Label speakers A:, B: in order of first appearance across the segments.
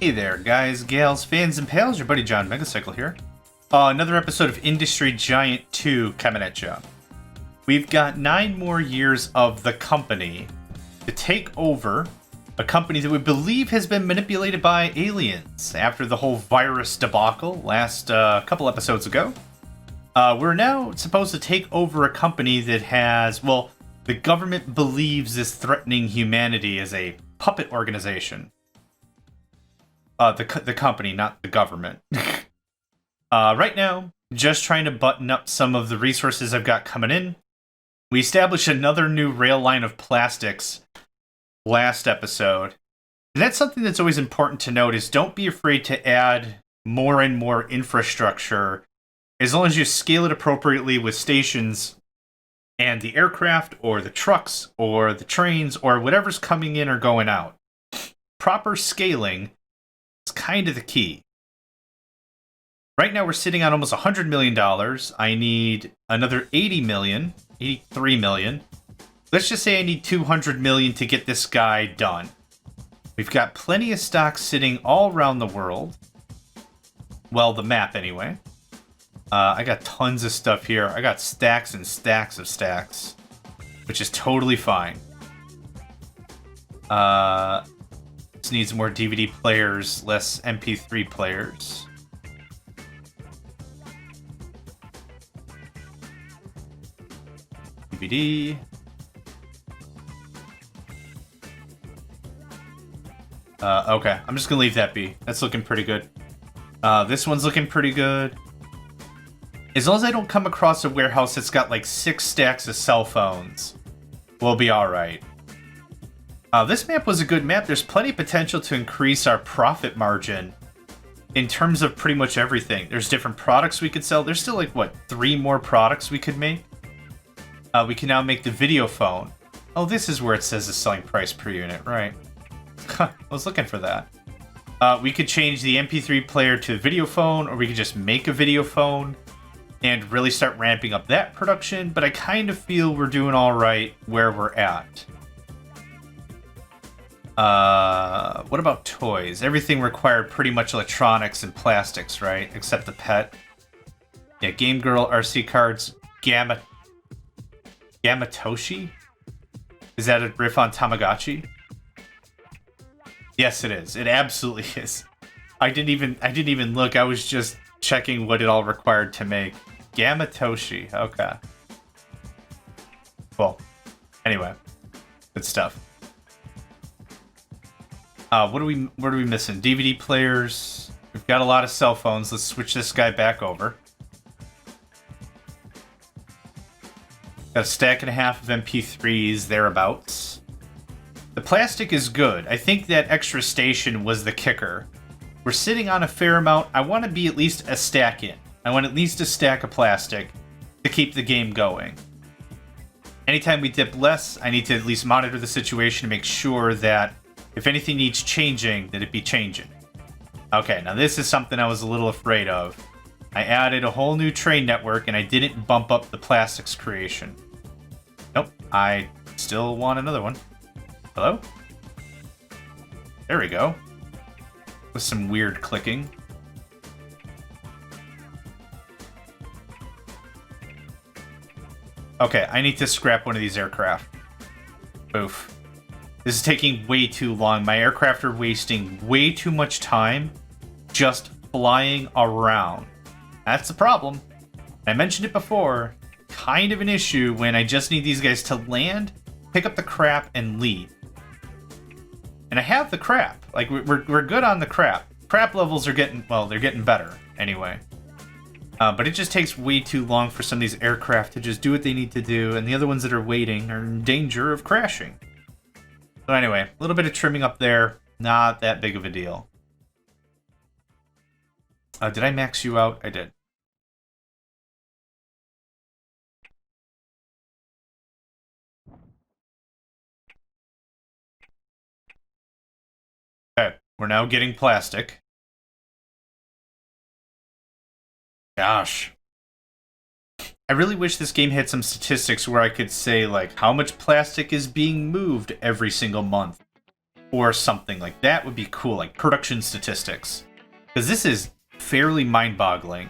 A: Hey there, guys, gals, fans, and pals. Your buddy John Megacycle here. Another episode of Industry Giant 2 coming at ya. We've got 9 more years of the company to take over a company that we believe has been manipulated by aliens after the whole virus debacle last couple episodes ago. We're now supposed to take over a company that has, well, the government believes is threatening humanity as a puppet organization. The company, not the government. Right now, just trying to button up some of the resources I've got coming in. We established another new rail line of plastics last episode. And that's something that's always important to note is don't be afraid to add more and more infrastructure as long as you scale it appropriately with stations and the aircraft or the trucks or the trains or whatever's coming in or going out. Proper scaling is kind of the key. Right now we're sitting on almost $100 million. I need another 80 million, 83 million. Let's just say I need 200 million to get this guy done. We've got plenty of stocks sitting all around the world. Well, the map anyway. I got tons of stuff here. I got stacks and stacks of stacks, which is totally fine. This needs more DVD players, less MP3 players. DVD. Okay, I'm just gonna leave that be. That's looking pretty good. This one's looking pretty good. As long as I don't come across a warehouse that's got like 6 stacks of cell phones, we'll be alright. This map was a good map. There's plenty of potential to increase our profit margin in terms of pretty much everything. There's different products we could sell. There's still like, what, 3 more products we could make? We can now make the video phone. Oh, this is where it says the selling price per unit, right. I was looking for that. We could change the MP3 player to a video phone, or we could just make a video phone and really start ramping up that production, but I kind of feel we're doing all right where we're at. What about toys? Everything required pretty much electronics and plastics, right? Except the pet. Yeah, Game Girl, RC cards, Gamatoshi? Is that a riff on Tamagotchi? Yes, it is. It absolutely is. I didn't even look. I was just checking what it all required to make. Gamatoshi. Okay. Cool. Anyway, good stuff. What are we missing? DVD players. We've got a lot of cell phones. Let's switch this guy back over. Got a stack and a half of MP3s thereabouts. The plastic is good. I think that extra station was the kicker. We're sitting on a fair amount. I want to be at least a stack in. I want at least a stack of plastic to keep the game going. Anytime we dip less, I need to at least monitor the situation to make sure that if anything needs changing, that it be changing. Okay, now this is something I was a little afraid of. I added a whole new train network and I didn't bump up the plastics creation. Nope, I still want another one. Hello? There we go. With some weird clicking. Okay, I need to scrap one of these aircraft. Oof. This is taking way too long. My aircraft are wasting way too much time just flying around. That's the problem. I mentioned it before. Kind of an issue when I just need these guys to land, pick up the crap, and leave. And I have the crap. Like, we're good on the crap. Crap levels are getting, well, they're getting better anyway. But it just takes way too long for some of these aircraft to just do what they need to do, and the other ones that are waiting are in danger of crashing. So anyway, a little bit of trimming up there. Not that big of a deal. Did I max you out? I did. Okay, we're now getting plastic. Gosh. I really wish this game had some statistics where I could say, like, how much plastic is being moved every single month. or something like that would be cool, like production statistics. Because this is fairly mind-boggling.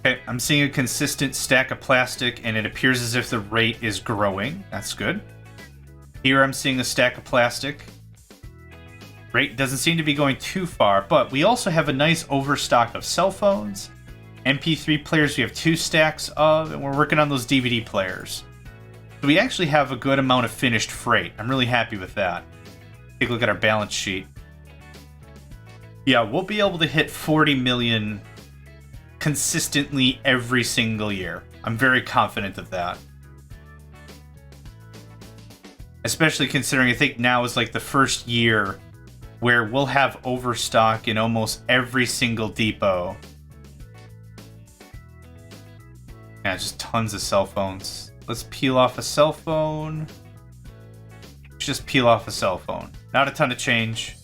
A: Okay, I'm seeing a consistent stack of plastic, and it appears as if the rate is growing. That's good. Here I'm seeing a stack of plastic. Rate doesn't seem to be going too far, but we also have a nice overstock of cell phones. MP3 players we have 2 stacks of, and we're working on those DVD players. So we actually have a good amount of finished freight. I'm really happy with that. Take a look at our balance sheet. Yeah, we'll be able to hit 40 million consistently every single year. I'm very confident of that. Especially considering I think now is like the first year where we'll have overstock in almost every single depot. Yeah, just tons of cell phones. Let's peel off a cell phone. Just peel off a cell phone. Not a ton of change.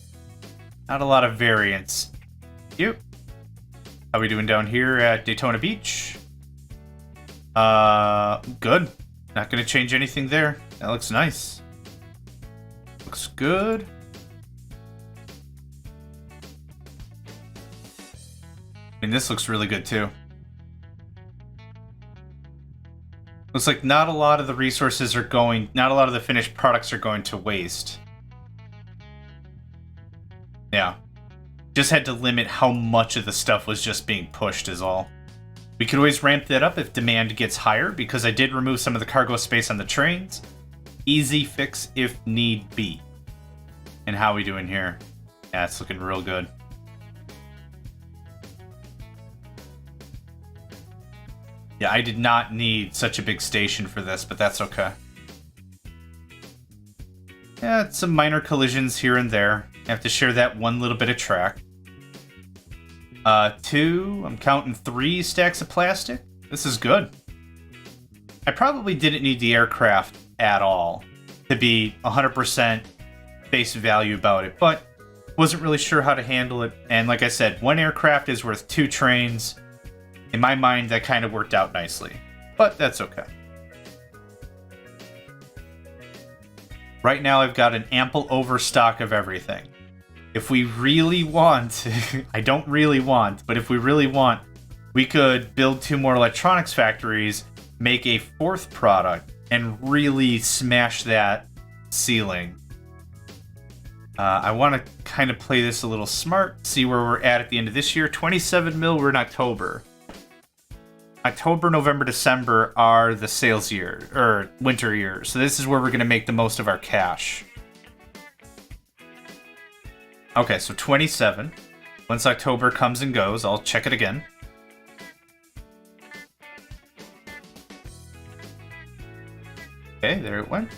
A: Not a lot of variance. Yep. How we doing down here at Daytona Beach? Good. Not gonna change anything there. That looks nice. Looks good. I mean, this looks really good too. Looks like not a lot of the resources are going, not a lot of the finished products are going to waste. Yeah. Just had to limit how much of the stuff was just being pushed is all. We could always ramp that up if demand gets higher, because I did remove some of the cargo space on the trains. Easy fix if need be. And how we doing here? Yeah, it's looking real good. Yeah, I did not need such a big station for this, but that's okay. Yeah, some minor collisions here and there. I have to share that one little bit of track. 2, I'm counting 3 stacks of plastic. This is good. I probably didn't need the aircraft at all to be 100% face value about it, but wasn't really sure how to handle it. And like I said, 1 aircraft is worth 2 trains. In my mind, that kind of worked out nicely, but that's okay. Right now, I've got an ample overstock of everything. If we really want, I don't really want, but if we really want, we could build 2 more electronics factories, make a 4th product, and really smash that ceiling. I want to kind of play this a little smart, see where we're at the end of this year. 27 mil, we're in October. October, November, December are the sales year, or winter years. So this is where we're going to make the most of our cash. Okay, so 27. Once October comes and goes, I'll check it again. Okay, there it went.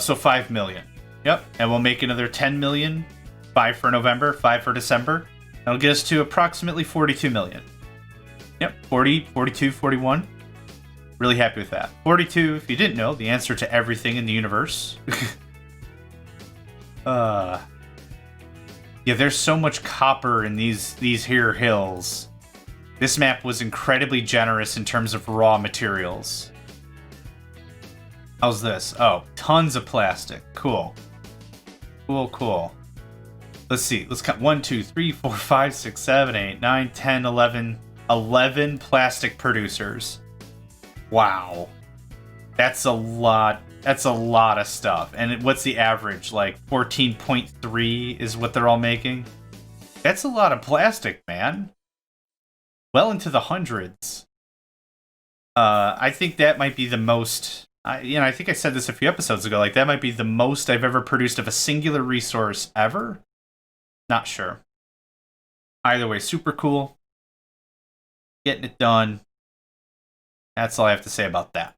A: So 5 million. Yep, and we'll make another 10 million. 5 for November, 5 for December. That'll get us to approximately 42 million. Yep, 40, 42, 41. Really happy with that. 42, if you didn't know, the answer to everything in the universe. Yeah, there's so much copper in these here hills. This map was incredibly generous in terms of raw materials. How's this? Oh, tons of plastic. Cool. Cool, cool. Let's see. Let's count 1, 2, 3, 4, 5, 6, 7, 8, 9, 10, 11. 11 plastic producers. Wow. That's a lot. That's a lot of stuff. And what's the average? Like 14.3 is what they're all making? That's a lot of plastic, man. Well into the hundreds. I think that might be the most... I think I said this a few episodes ago. Like, that might be the most I've ever produced of a singular resource ever. Not sure. Either way, super cool. Getting it done. That's all I have to say about that.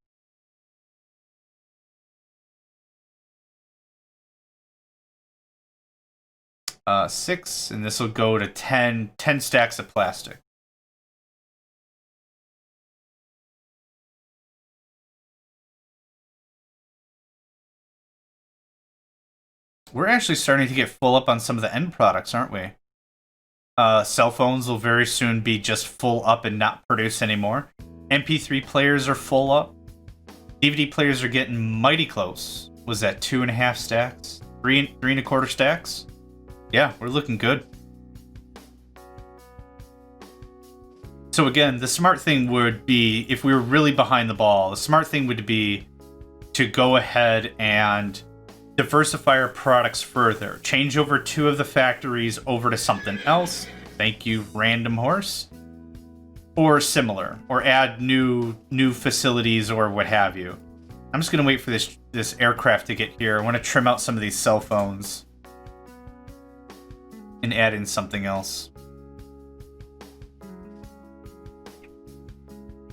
A: Uh, 6, and this will go to 10 stacks of plastic. We're actually starting to get full up on some of the end products, aren't we? Cell phones will very soon be just full up and not produce anymore. MP3 players are full up. DVD players are getting mighty close. Was that 2.5 stacks? 3.25 stacks? Yeah, we're looking good. So again, the smart thing would be, if we were really behind the ball, the smart thing would be to go ahead and diversify our products further. Change over 2 of the factories over to something else. Thank you, random horse. Or similar. Or add new facilities or what have you. I'm just going to wait for this aircraft to get here. I want to trim out some of these cell phones. And add in something else.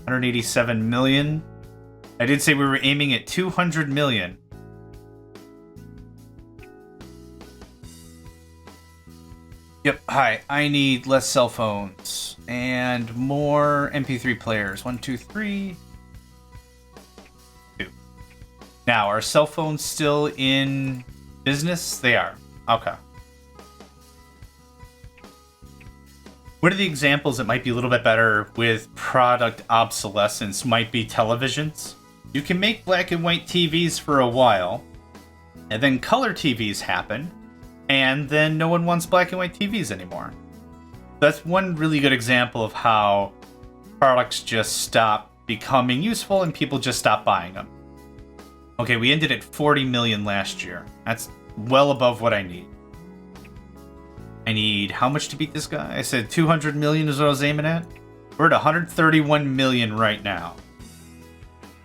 A: 187 million. I did say we were aiming at 200 million. Yep, hi. I need less cell phones and more MP3 players. 1, 2, 3. 2. Now, are cell phones still in business? They are. Okay. One of the examples that might be a little bit better with product obsolescence might be televisions. You can make black and white TVs for a while, and then color TVs happen, and then no one wants black and white TVs anymore. That's one really good example of how products just stop becoming useful and people just stop buying them. Okay, we ended at 40 million last year. That's well above what I need. I need how much to beat this guy? I said 200 million is what I was aiming at. We're at 131 million right now.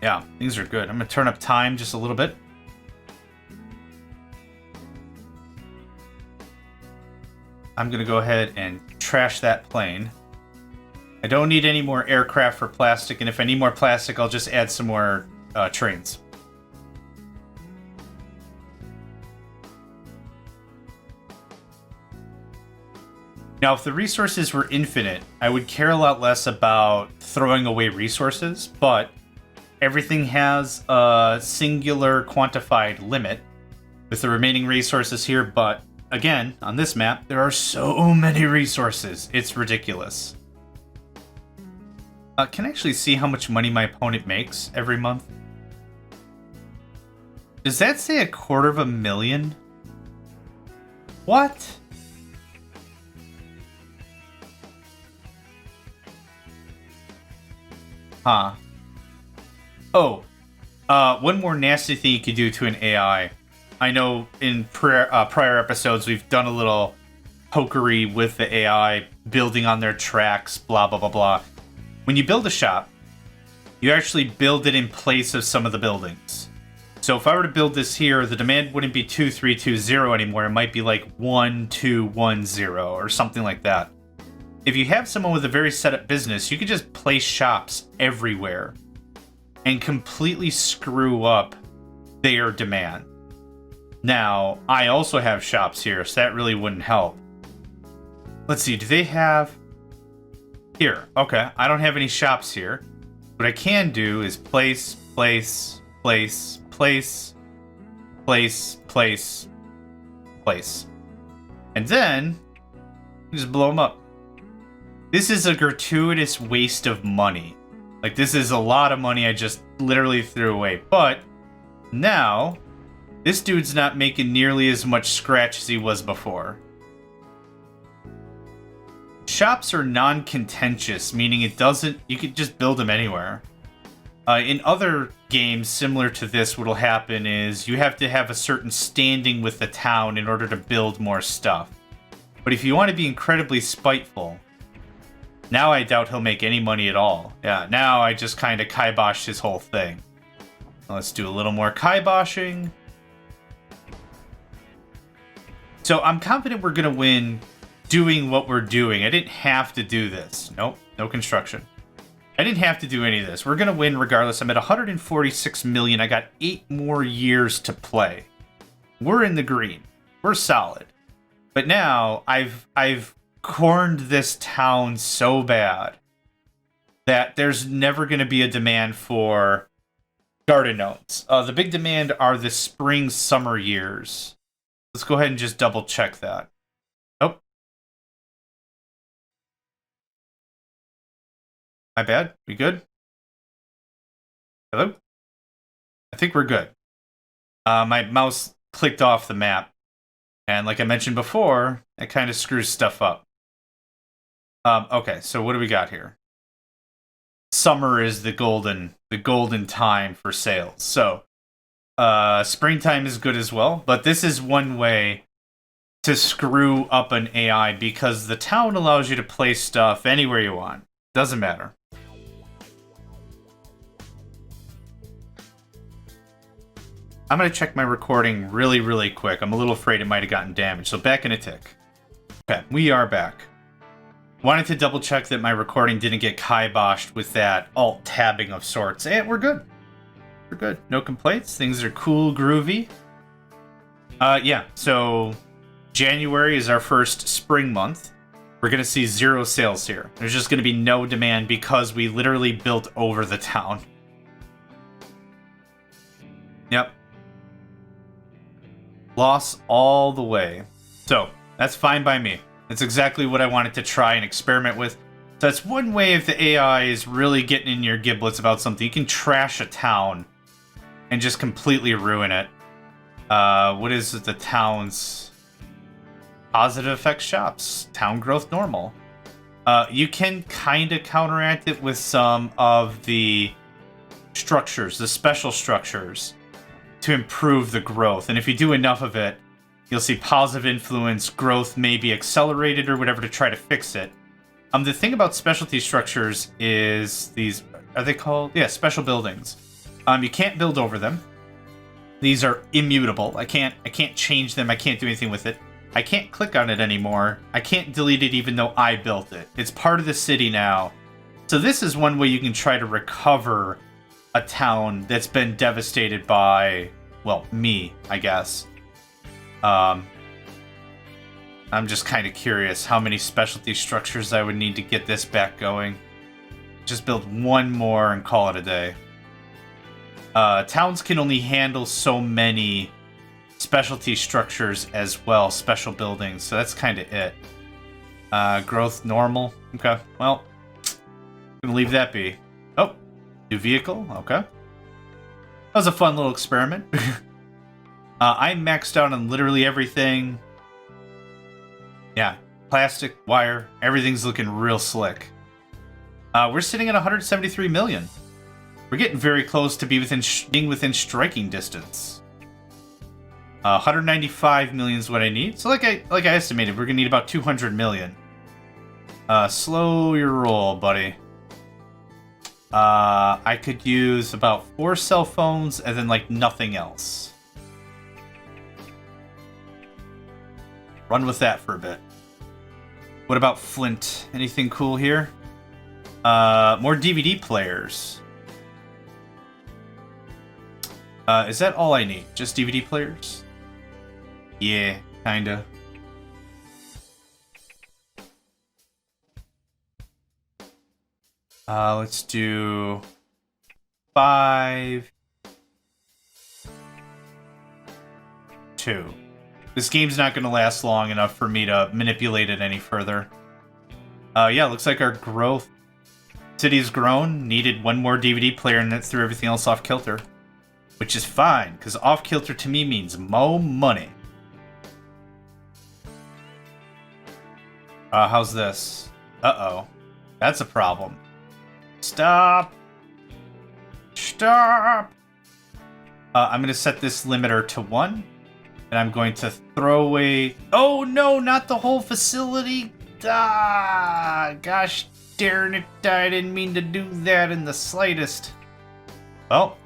A: Yeah, things are good. I'm going to turn up time just a little bit. I'm going to go ahead and trash that plane. I don't need any more aircraft for plastic, and if I need more plastic, I'll just add some more trains. Now, if the resources were infinite, I would care a lot less about throwing away resources, but everything has a singular quantified limit with the remaining resources here, but again, on this map, there are so many resources. It's ridiculous. Can I actually see how much money my opponent makes every month? Does that say 250,000? What? Huh. Oh, one more nasty thing you could do to an AI. I know in prior episodes we've done a little pokery with the AI, building on their tracks, blah, blah, blah, blah. When you build a shop, you actually build it in place of some of the buildings. So if I were to build this here, the demand wouldn't be 2320 anymore. It might be like 1210 or something like that. If you have someone with a very set up business, you could just place shops everywhere and completely screw up their demand. Now, I also have shops here, so that really wouldn't help. Let's see, do they have... Here, okay, I don't have any shops here. What I can do is place, place, place, place, place, place, place. And then, just blow them up. This is a gratuitous waste of money. Like, this is a lot of money I just literally threw away. But, now, this dude's not making nearly as much scratch as he was before. Shops are non-contentious, meaning it doesn't... You could just build them anywhere. In other games similar to this, what'll happen is you have to have a certain standing with the town in order to build more stuff. But if you want to be incredibly spiteful... Now I doubt he'll make any money at all. Yeah, now I just kind of kiboshed his whole thing. Let's do a little more kiboshing. So I'm confident we're going to win doing what we're doing. I didn't have to do this. Nope, no construction. I didn't have to do any of this. We're going to win regardless. I'm at 146 million. I got 8 more years to play. We're in the green. We're solid. But now I've cornered this town so bad that there's never going to be a demand for garden gnomes. The big demand are the spring summer years. Let's go ahead and just double check that. Oh, My bad. We good? Hello? I think we're good. My mouse clicked off the map. And like I mentioned before, it kind of screws stuff up. Okay, so what do we got here? Summer is the golden time for sales. So, springtime is good as well, but this is one way to screw up an AI because the town allows you to place stuff anywhere you want. Doesn't matter. I'm going to check my recording really, really quick. I'm a little afraid it might have gotten damaged, so back in a tick. Okay, we are back. Wanted to double check that my recording didn't get kiboshed with that alt-tabbing of sorts, and we're good. We're good. No complaints. Things are cool, groovy. Yeah, so January is our first spring month. We're going to see 0 sales here. There's just going to be no demand because we literally built over the town. Yep. Loss all the way. So, that's fine by me. That's exactly what I wanted to try and experiment with. So that's one way if the AI is really getting in your giblets about something. You can trash a town and just completely ruin it. What is the town's positive effects shops? Town growth normal. You can kind of counteract it with some of the structures, the special structures, to improve the growth. And if you do enough of it, you'll see positive influence, growth may be accelerated or whatever to try to fix it. The thing about specialty structures is these, are they called? Yeah, special buildings. You can't build over them. These are immutable. I can't change them. I can't do anything with it. I can't click on it anymore. I can't delete it even though I built it. It's part of the city now. So this is one way you can try to recover a town that's been devastated by, well, me, I guess. I'm just kind of curious how many specialty structures I would need to get this back going. Just build one more and call it a day. Towns can only handle so many specialty structures as well, special buildings, so that's kind of it. Growth normal. Okay, well, I'm gonna leave that be. Oh, new vehicle. Okay. That was a fun little experiment. I maxed out on literally everything. Yeah, plastic, wire, everything's looking real slick. We're sitting at 173 million. We're getting very close to being within striking distance. 195 million is what I need. So like I estimated, we're gonna need about 200 million. Slow your roll, buddy. I could use about 4 cell phones and then like nothing else. Run with that for a bit. What about Flint? Anything cool here? More DVD players. Is that all I need? Just DVD players? Yeah, kinda. Let's do 5, 2. This game's not going to last long enough for me to manipulate it any further. Yeah, looks like our growth city's grown. Needed one more DVD player and that threw everything else off kilter. Which is fine, because off kilter to me means more money. How's this? Uh-oh. That's a problem. Stop! Stop! I'm going to set this limiter to 1. And I'm going to throw away... Oh, no, not the whole facility! Ah, gosh darn it, I didn't mean to do that in the slightest. Well,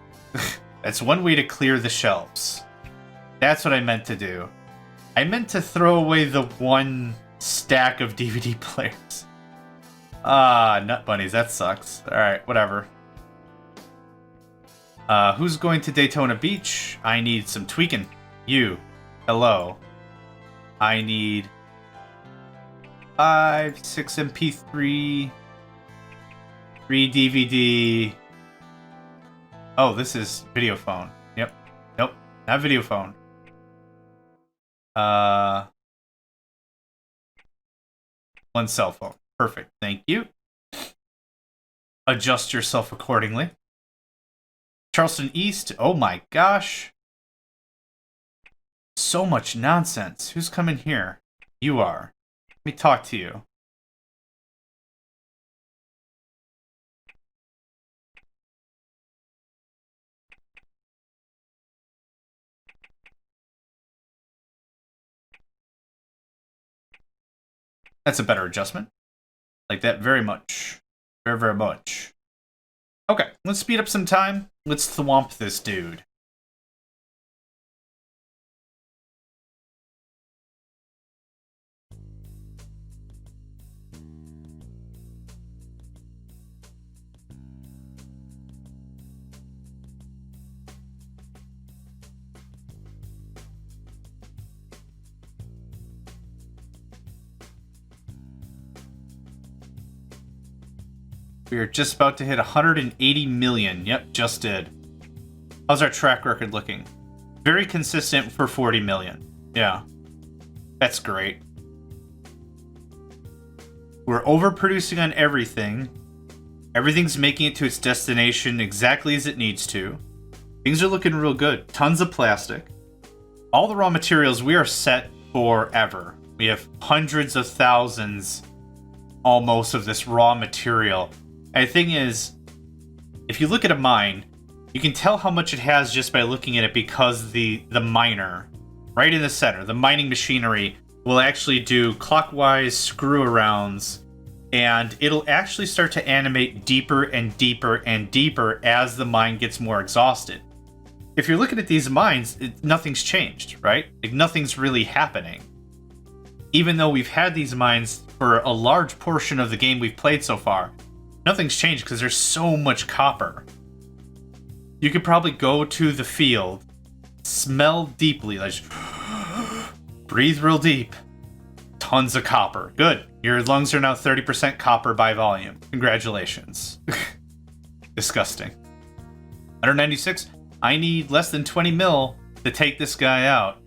A: that's one way to clear the shelves. That's what I meant to do. I meant to throw away the 1 stack of DVD players. Nut bunnies, that sucks. Alright, whatever. Who's going to Daytona Beach? I need some tweaking. You. Hello. I need 5, 6 MP3, 3 DVD. Oh, this is video phone. Yep. Nope. Not video phone. 1 cell phone. Perfect. Thank you. adjust yourself accordingly. Charleston East, oh my gosh. So much nonsense. Who's coming here? You are. Let me talk to you. That's a better adjustment. Like that very much. Very, very much. Okay, let's speed up some time. Let's thwomp this dude. We are just about to hit 180 million. Yep, just did. How's our track record looking? Very consistent for 40 million. Yeah. That's great. We're overproducing on everything. Everything's making it to its destination exactly as it needs to. Things are looking real good. Tons of plastic. All the raw materials, we are set forever. We have hundreds of thousands almost of this raw material. And the thing is, if you look at a mine, you can tell how much it has just by looking at it because the miner, right in the center, the mining machinery, will actually do clockwise screw-arounds, and it'll actually start to animate deeper and deeper and deeper as the mine gets more exhausted. If you're looking at these mines, nothing's changed, right? Like, nothing's really happening. Even though we've had these mines for a large portion of the game we've played so far, nothing's changed because there's so much copper. You could probably go to the field, smell deeply, like breathe real deep. Tons of copper. Good. Your lungs are now 30% copper by volume. Congratulations. Disgusting. 196. I need less than 20 mil to take this guy out.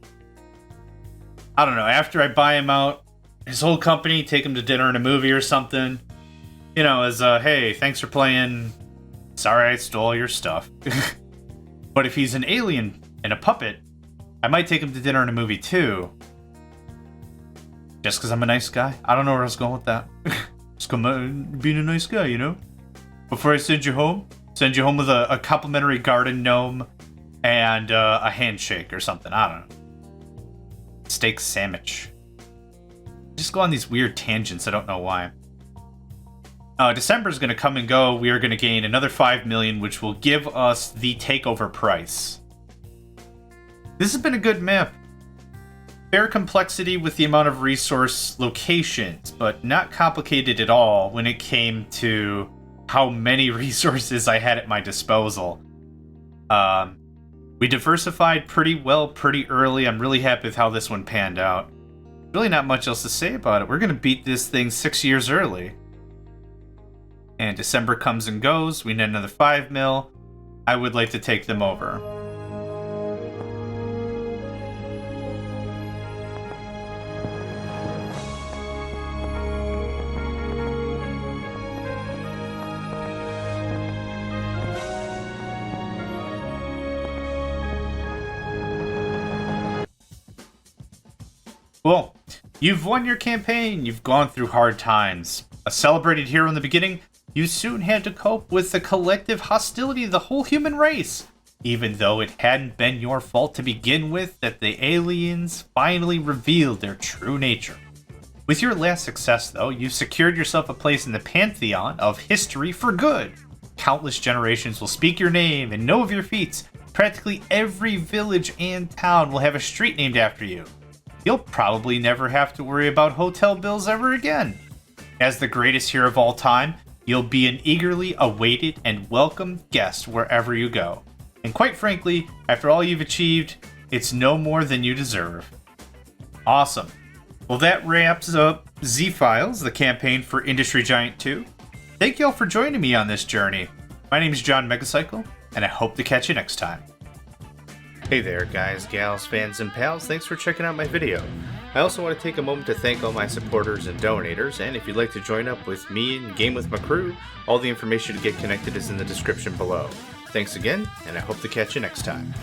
A: I don't know. After I buy him out, his whole company, take him to dinner and a movie or something. You know, as hey, thanks for playing. Sorry I stole your stuff. But if he's an alien and a puppet, I might take him to dinner and a movie too. Just because I'm a nice guy. I don't know where I was going with that. Just being a nice guy, you know? Before I send you home with a complimentary garden gnome and a handshake or something. I don't know. Steak sandwich. Just go on these weird tangents. I don't know why. December is going to come and go. We are going to gain another 5 million, which will give us the takeover price. This has been a good map. Fair complexity with the amount of resource locations, but not complicated at all when it came to how many resources I had at my disposal. We diversified pretty well pretty early. I'm really happy with how this one panned out. Really not much else to say about it. We're going to beat this thing 6 years early. And December comes and goes. We need another 5 mil. I would like to take them over. Cool. You've won your campaign. You've gone through hard times. A celebrated hero in the beginning, you soon had to cope with the collective hostility of the whole human race. Even though it hadn't been your fault to begin with, that the aliens finally revealed their true nature. With your last success, though, you've secured yourself a place in the pantheon of history for good. Countless generations will speak your name and know of your feats. Practically every village and town will have a street named after you. You'll probably never have to worry about hotel bills ever again. As the greatest hero of all time, you'll be an eagerly awaited and welcomed guest wherever you go. And quite frankly, after all you've achieved, it's no more than you deserve. Awesome. Well, that wraps up Z-Files, the campaign for Industry Giant 2. Thank you all for joining me on this journey. My name is John Megacycle, and I hope to catch you next time. Hey there, guys, gals, fans, and pals. Thanks for checking out my video. I also want to take a moment to thank all my supporters and donators, and if you'd like to join up with me and game with my crew, all the information to get connected is in the description below. Thanks again, and I hope to catch you next time.